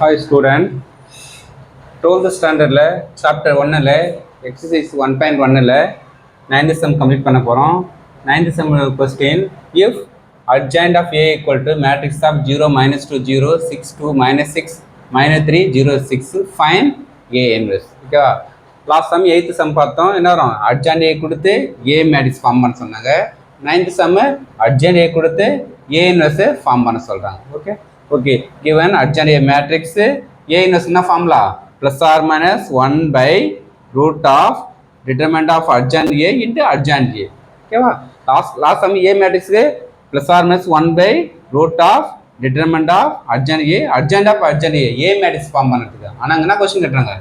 Hi student, 12th standard chapter 1 exercise 1.1 9th sum complete பண்ண போறோம். 9th sum question, if adjoint of A equal to matrix of 0 minus 2 0 6 2 minus 6 minus 3 0 6 find A inverse. ஓகேவா? Last some 8th sum பார்த்தோம். என்ன வரும்? adjoint A கொடுத்து A matrix form பண்ண சொன்னாங்க. 9th sum adjoint A கொடுத்து A inverse ஃபார்ம் பண்ண சொல்றாங்க. Okay? Okay, given adjoint A matrix, A inverse என்ன formula? Plus or minus 1 by root of determinant of adjoint A into adjoint A. ஓகேவா? last sum A matrix plus or minus 1 by root of determinant of adjoint A, adjoint of adjoint A matrix form பண்ணிட்டு. ஆனா என்ன question கேட்றாங்க?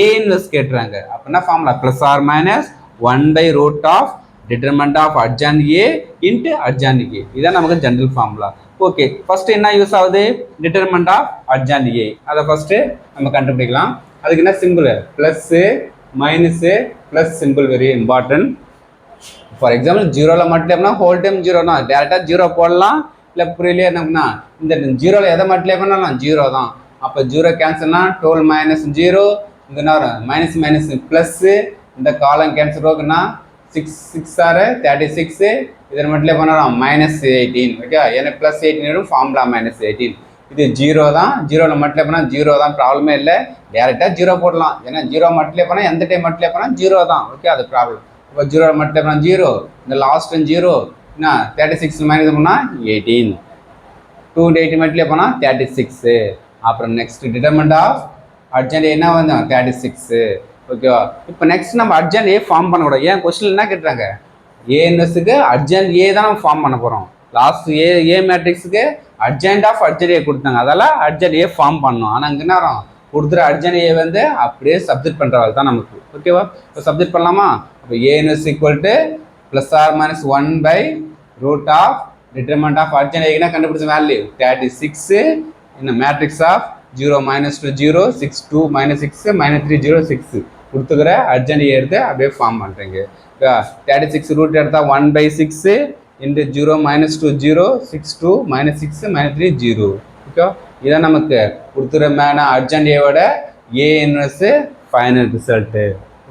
A inverse கேட்றாங்க. அப்ப என்ன formula? Plus or minus 1 by root of determinant of adjoint A into adjoint A. இதான் நமக்கு general formula. Okay, first என்ன use ஆகுது? Determinant of adjoint A. அதை ஃபர்ஸ்ட் நம்ம கண்டுபிடிக்கலாம். அதுக்கு என்ன simple? Plus minus plus simple very important. For example ஜீரோவில் மட்டும் ஹோல் டைம் ஜீரோனா டேரெக்டாக ஜீரோ போடலாம். இல்லை புரியலையே என்னன்னா இந்த ஜீரோவில் எதை மட்டும் பண்ணலாம்? ஜீரோ தான். அப்போ ஜீரோ கேன்சல்னா 12 மைனஸ் ஜீரோ, இந்த மைனஸ் மைனஸ் ப்ளஸ்ஸு, இந்த காலம் கேன்சல் இருக்குன்னா 6 6 ஆர் 36, இதில் மட்டும் பண்ணலாம் மைனஸ் 18. ஓகே, ஏன்னா ப்ளஸ் 18 ஃபார்முலா மைனஸ் 18. இது ஜீரோ தான். ஜீரோவில் மட்டும் பண்ணால் ஜீரோ தான், ப்ராப்ளமே இல்லை. டேரெக்டாக ஜீரோ போடலாம். ஏன்னா ஜீரோ மட்டும் பண்ணால் எந்த டைம் மட்டும் பண்ணால் ஜீரோ தான். ஓகே, அது ப்ராப்ளம். இப்போ ஜீரோவில் மட்டும் பண்ணால் ஜீரோ, இந்த லாஸ்ட் ஜீரோ என்ன 36 மைனஸ் பண்ணால் 18, 2 8 மட்டும் பண்ணால் 36. அப்புறம் நெக்ஸ்ட் டிட்டர்மினன்ட் ஆஃப் adjoint என்ன வந்து 36. ஓகேவா? இப்போ நெக்ஸ்ட் நம்ம adjoint A ஃபார்ம் பண்ணக்கூடாது. ஏன் கொஸ்டின் என்ன கேட்டுறாங்க? A இன்வெர்ஸுக்கு adjoint A தான் நம்ம ஃபார்ம் பண்ண போகிறோம். லாஸ்ட் A மேட்ரிக்ஸுக்கு adjoint ஆஃப் adjoint A கொடுத்தாங்க, அதெல்லாம் adjoint A ஃபார்ம் பண்ணணும். ஆனால் இங்கே என்ன வரும்? கொடுத்துற adjoint A வந்து அப்படியே சப்ஜெக்ட் பண்ணுறது தான் நமக்கு. ஓகேவா? இப்போ சப்ஜெக்ட் பண்ணலாமா? இப்போ A inverse equal to plus or minus 1 by root of determinant of adjoint A கண்டுபிடிச்ச வேல்யூ 36 இந்த matrix of 0 minus 2 0 6 2 minus 6 minus 3 0 6 கொடுத்துக்கிற adjoint A எடுத்து அப்படியே ஃபார்ம் பண்ணுறீங்க. 36 ரூட் எடுத்தால் 1 by 6 into 0 minus 2 0 6 2 minus 6 minus 3 0. Okay, இதான் நமக்கு கொடுத்துக்கிற adjoint A ஓட A inverse final result.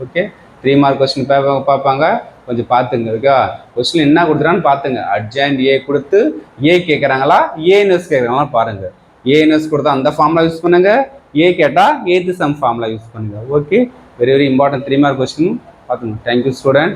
Okay, 3 mark question பார்ப்பாங்க, கொஞ்சம் பார்த்துங்க. ஓகே, கொஸ்டின் என்ன கொடுத்துறான்னு பார்த்துங்க. adjoint A கொடுத்து A கேட்குறாங்களா, A இன்வெர்ஸ் கேட்குறாங்களா பாருங்க. A இன்வெர்ஸ் கொடுத்தா அந்த ஃபார்முலா யூஸ் பண்ணுங்க, A கேட்டால் 8th சம் ஃபார்முலா யூஸ் பண்ணுங்க. Okay, very very important 3 mark question பார்த்துங்க. Thank you student.